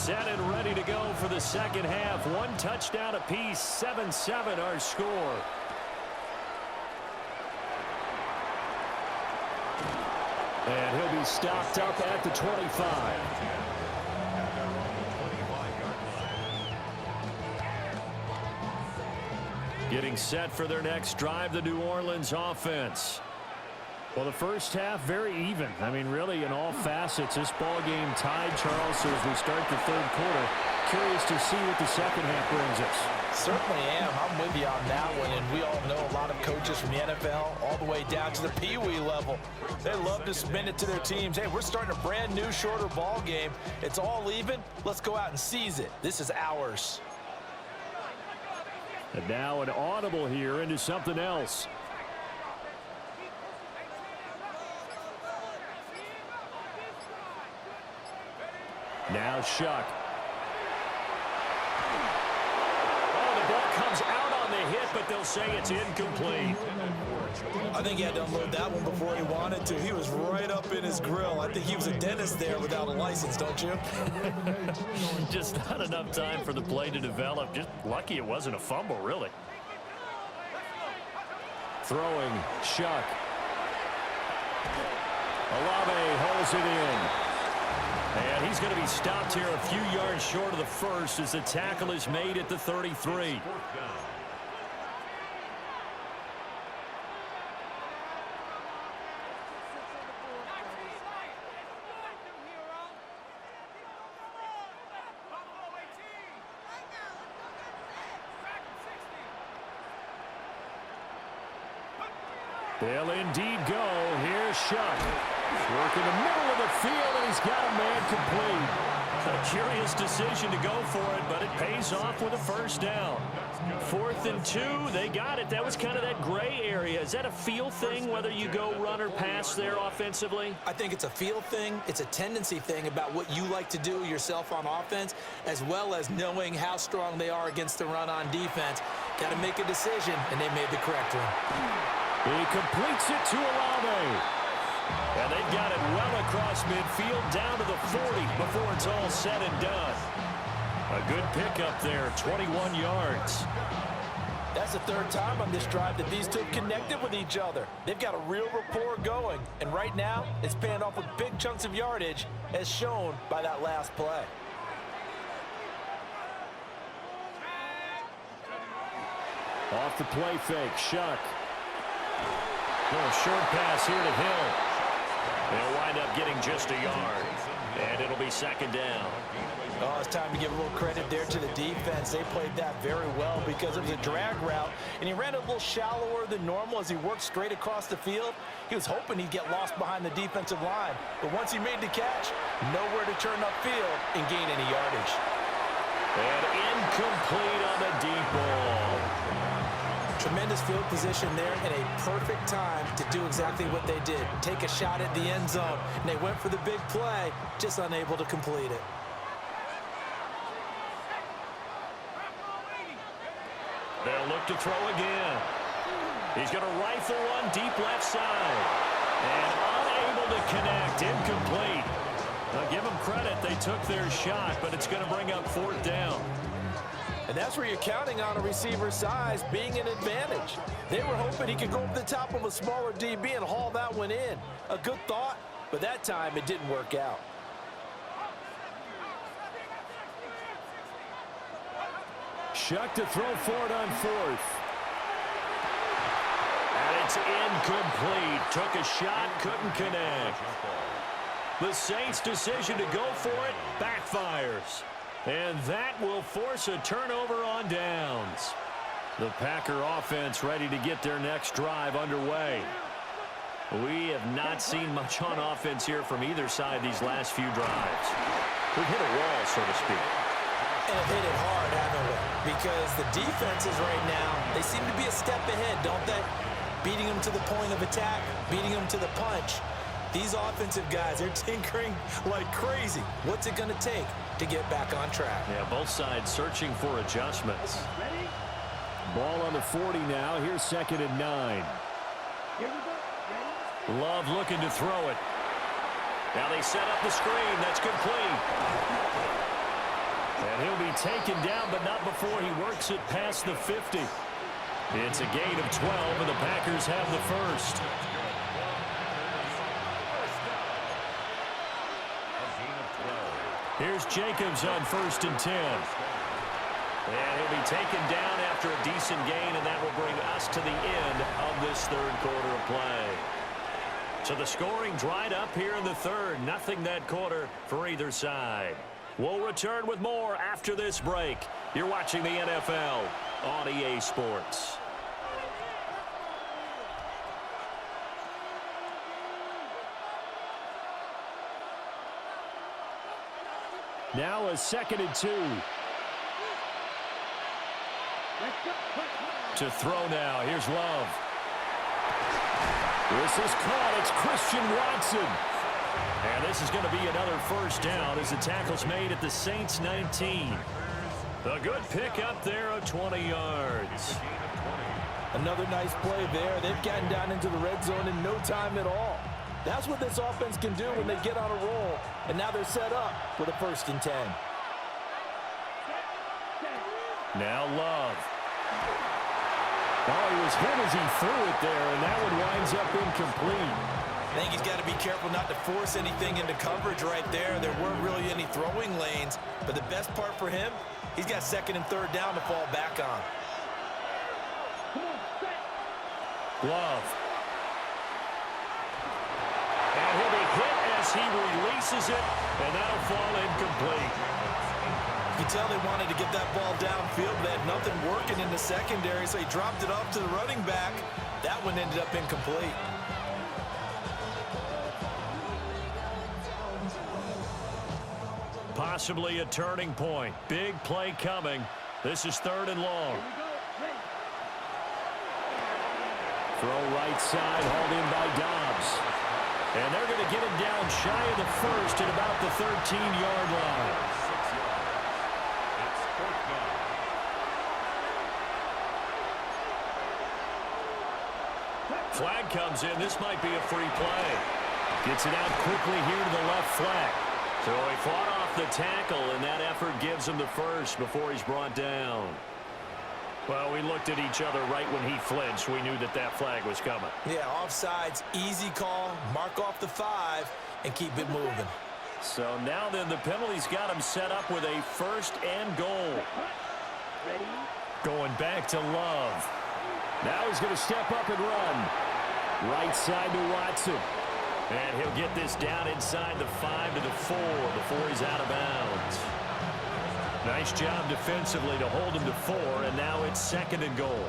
set and ready to go for the second half. One touchdown apiece, 7-7 our score. And he'll be stopped up at the 25. Getting set for their next drive, the New Orleans offense. Well, the first half, very even. I mean, really, in all facets, this ball game tied, Charles, so as we start the third quarter. Curious to see what the second half brings us. Certainly am. I'm with you on that one, and we all know a lot of coaches from the NFL all the way down to the Pee Wee level. They love to spin it to their teams. Hey, we're starting a brand new, shorter ball game. It's all even. Let's go out and seize it. This is ours. And now an audible here into something else. Now Shuck. Oh, the ball comes out on the hit, but they'll say it's incomplete. I think he had to unload that one before he wanted to. He was right up in his grill. I think he was a dentist there without a license, don't you? Just not enough time for the play to develop. Just lucky it wasn't a fumble, really. Throwing, Shuck. Olave holds it in. And he's going to be stopped here a few yards short of the first as the tackle is made at the 33. They'll indeed go. Here's Shuck. Working the middle of the field, and he's got a man complete. A curious decision to go for it, but it pays off with a first down. 4th and 2, they got it. That was kind of that gray area. Is that a feel thing, whether you go run or pass there offensively? I think it's a feel thing. It's a tendency thing about what you like to do yourself on offense, as well as knowing how strong they are against the run on defense. Got to make a decision, and they made the correct one. He completes it to Olave. And they've got it well across midfield down to the 40 before it's all said and done. A good pickup there, 21 yards. That's the third time on this drive that these two have connected with each other. They've got a real rapport going. And right now, it's paying off with big chunks of yardage, as shown by that last play. Off the play fake, Shuck. Little short pass here to Hill. They'll wind up getting just a yard. And it'll be second down. Oh, it's time to give a little credit there to the defense. They played that very well because it was a drag route, and he ran a little shallower than normal as he worked straight across the field. He was hoping he'd get lost behind the defensive line. But once he made the catch, nowhere to turn upfield and gain any yardage. And incomplete on the deep ball. Tremendous field position there and a perfect time to do exactly what they did. Take a shot at the end zone. And they went for the big play, just unable to complete it. They'll look to throw again. He's going to rifle one deep left side. And unable to connect. Incomplete. Now give them credit. They took their shot, but it's going to bring up 4th down. And that's where you're counting on a receiver's size being an advantage. They were hoping he could go over the top of a smaller DB and haul that one in. A good thought, but that time it didn't work out. Shuck to throw for it on 4th. And it's incomplete. Took a shot, couldn't connect. The Saints' decision to go for it backfires. And that will force a turnover on downs. The Packer offense ready to get their next drive underway. We have not seen much on offense here from either side these last few drives. We've hit a wall, so to speak. And have hit it hard, haven't we? Because the defenses right now, they seem to be a step ahead, don't they? Beating them to the point of attack, beating them to the punch. These offensive guys, they're tinkering like crazy. What's it going to take to get back on track? Yeah, both sides searching for adjustments. Ball on the 40 now. Here's 2nd and 9. Love looking to throw it. Now they set up the screen. That's complete. he'll be taken down, but not before he works it past the 50. It's a gain of 12, and the Packers have the first. Here's Jacobs on 1st and 10. And he'll be taken down after a decent gain, and that will bring us to the end of this third quarter of play. So the scoring dried up here in the third. Nothing that quarter for either side. We'll return with more after this break. You're watching the NFL on EA Sports. Now a 2nd and 2. To throw now. Here's Love. This is caught. It's Christian Watson. And this is going to be another first down as the tackle's made at the Saints 19. A good pick up there of 20 yards. Another nice play there. They've gotten down into the red zone in no time at all. That's what this offense can do when they get on a roll. And now they're set up with a 1st and 10. Now Love. Oh, he was hit as he threw it there, and that one winds up incomplete. I think he's got to be careful not to force anything into coverage right there. There weren't really any throwing lanes, but the best part for him, he's got 2nd and 3rd down to fall back on. Love. And he'll be hit as he releases it, and that'll fall incomplete. You can tell they wanted to get that ball downfield. They had nothing working in the secondary, so he dropped it off to the running back. That one ended up incomplete. Possibly a turning point. Big play coming. This is 3rd and long. Throw right side, hauled in by Dobbs. And they're going to get him down shy of the 1st at about the 13-yard line. Flag comes in. This might be a free play. Gets it out quickly here to the left flat. So he fought off the tackle, and that effort gives him the first before he's brought down. Well, we looked at each other right when he flinched. We knew that that flag was coming. Yeah, offsides, easy call. Mark off the 5 and keep it moving. So now then the penalty's got him set up with a 1st and goal. Going back to Love. Now he's going to step up and run. Right side to Watson. And he'll get this down inside the 5 to the 4 before he's out of bounds. Nice job defensively to hold him to 4, and now it's 2nd and goal.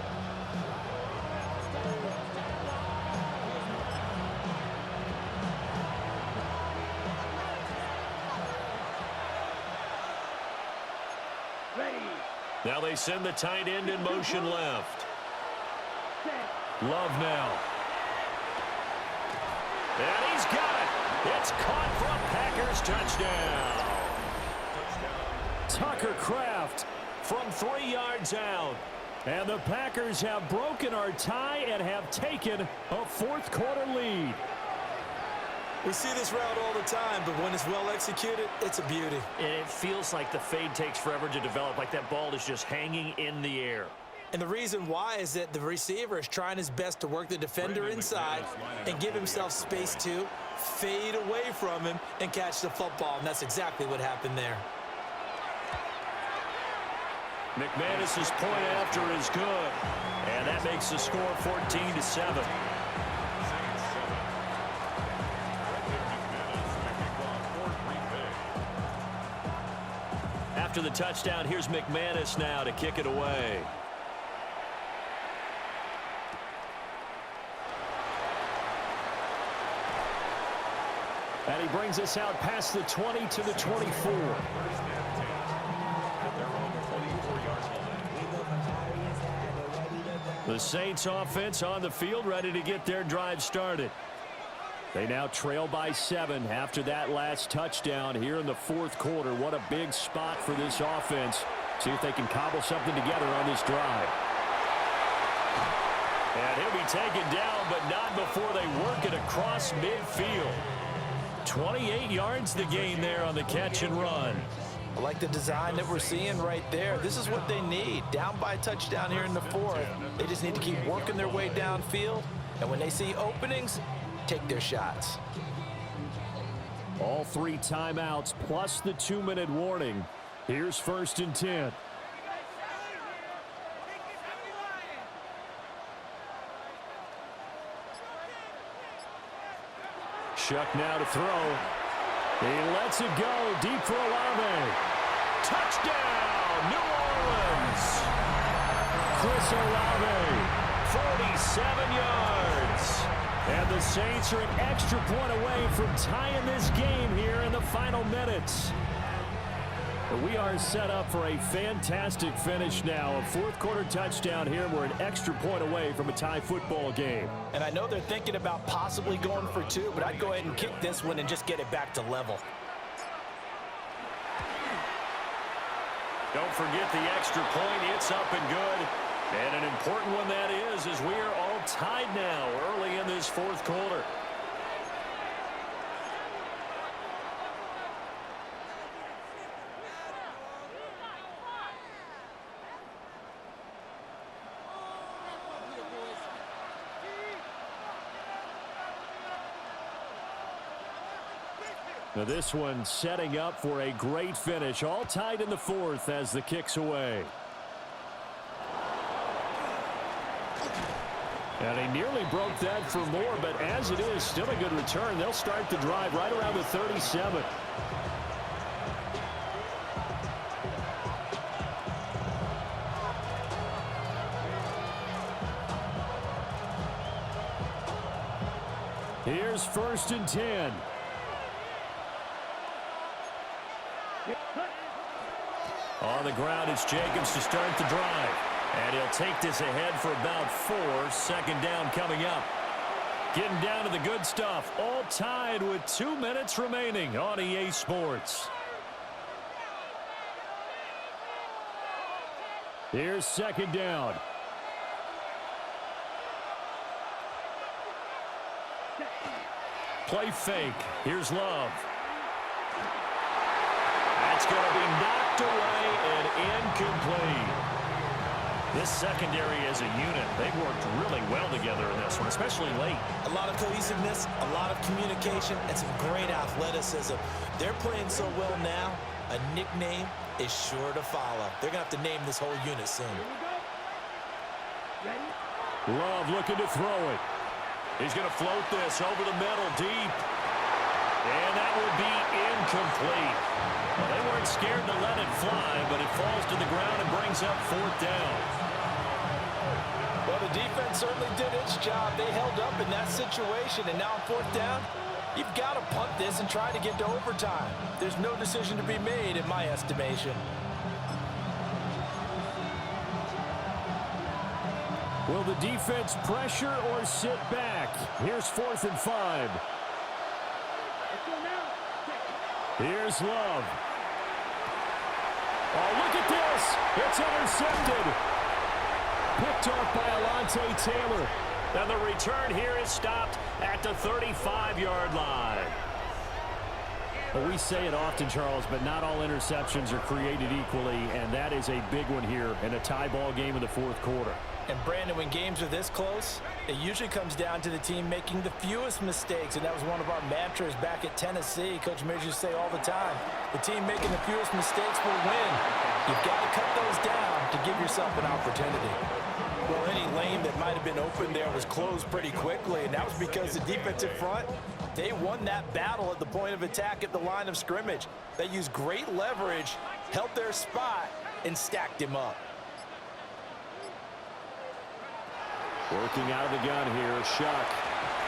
Now they send the tight end in motion left. Love now. And he's got it. It's caught for a Packers touchdown. Tucker Kraft from 3 yards out. And the Packers have broken our tie and have taken a 4th quarter lead. We see this route all the time, but when it's well executed, it's a beauty. And it feels like the fade takes forever to develop, like that ball is just hanging in the air. And the reason why is that the receiver is trying his best to work the defender inside and give himself space to fade away from him and catch the football. And that's exactly what happened there. McManus's point after is good. And that makes the score 14-7. After the touchdown, here's McManus now to kick it away. And he brings us out past the 20 to the 24. The Saints offense on the field ready to get their drive started. They now trail by 7 after that last touchdown here in the 4th quarter. What a big spot for this offense. See if they can cobble something together on this drive. And he'll be taken down, but not before they work it across midfield. 28 yards the gain there on the catch and run. I like the design that we're seeing right there. This is what they need. Down by a touchdown here in the fourth. They just need to keep working their way downfield. And when they see openings, take their shots. All 3 timeouts plus the 2-minute warning. Here's 1st and 10. Shuck now to throw. He lets it go deep for Olave. Touchdown, New Orleans. Chris Olave, 47 yards. And the Saints are an extra point away from tying this game here in the final minutes. We are set up for a fantastic finish now. A 4th quarter touchdown here. We're an extra point away from a tie football game. And I know they're thinking about possibly going for 2, but I'd go ahead and kick this one and just get it back to level. Don't forget the extra point. It's up and good. And an important one that is, as we are all tied now early in this 4th quarter. Now this one setting up for a great finish. All tied in the 4th as the kick's away. And he nearly broke that for more, but as it is, still a good return. They'll start the drive right around the 37. Here's 1st and 10. On the ground, it's Jacobs to start the drive. And he'll take this ahead for about 4. 2nd down coming up. Getting down to the good stuff. All tied with 2 minutes remaining on EA Sports. Here's 2nd down. Play fake. Here's Love. That's going to be knocked away and incomplete. This secondary as a unit, they've worked really well together in this one, especially late. A lot of cohesiveness, a lot of communication, and some great athleticism. They're playing so well now, a nickname is sure to follow. They're going to have to name this whole unit soon. Love looking to throw it. He's going to float this over the middle deep. And that will be incomplete. Well, they weren't scared to let it fly, but it falls to the ground and brings up 4th down. Well, the defense certainly did its job. They held up in that situation, and now on 4th down, you've got to punt this and try to get to overtime. There's no decision to be made in my estimation. Will the defense pressure or sit back? Here's 4th and 5. Here's Love. Oh, look at this. It's intercepted. Picked off by Alontae Taylor. And the return here is stopped at the 35-yard line. Well, we say it often, Charles, but not all interceptions are created equally, and that is a big one here in a tie ball game in the 4th quarter. And, Brandon, when games are this close, it usually comes down to the team making the fewest mistakes, and that was one of our mantras back at Tennessee. Coach Mears used to say all the time, the team making the fewest mistakes will win. You've got to cut those down to give yourself an opportunity. Well, any lane that might have been open there was closed pretty quickly, and that was because the defensive front, they won that battle at the point of attack at the line of scrimmage. They used great leverage, held their spot, and stacked him up. Working out of the gun here, Shuck.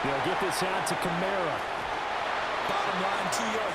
He'll get this out to Kamara. Bottom line, 2-yard